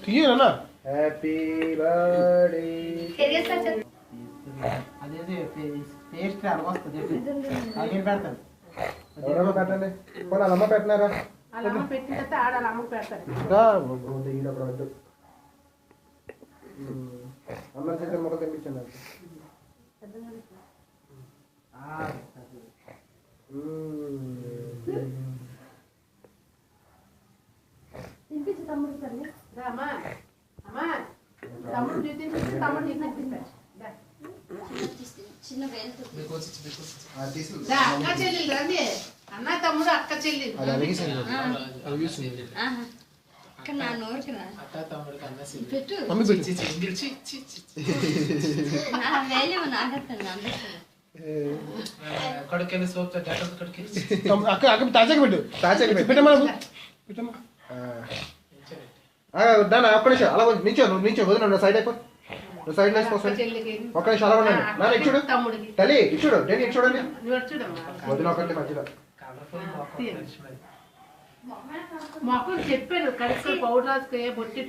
తీయనా happy birthday అదే paste వస్తుంది అదేం పెడతాను ఎవరమ్మ పెట్టండి పోనీ వాళ్ళ అమ్మ పెట్టినారా అమ్మ పెట్టిన తర్వాత ఆడాలి అమ్మకు పెడతారు ఈడొకడు అమ్మ చేసిన మొక్క తెప్పించండి అమ్మా అమ్మా తమ్ముడు చూపించి తమ్ముడు చూపిస్తాడు అక్క చెల్లెలు రండి అన్న తమ్ముడు అక్క చెల్లి తాజాగా పెట్టు పెట్టమ్మా పెట్టమ్మా దాని ఒక్క నిమిషం అలా నించో నువ్వు నించో వదిన సైడ్ అయిపో నువ్వు సైడ్ వేసుకో ఒక్క నిమిషం అలా ఉండండి నాన్న ఇచ్చుడు తల్లి ఇచ్చుడు నేను ఇచ్చుడండి వదిన ఒకటి మధ్యలో మొక్కలు చెప్పాను కడుపు పౌడర్ రాసుకు బొట్టి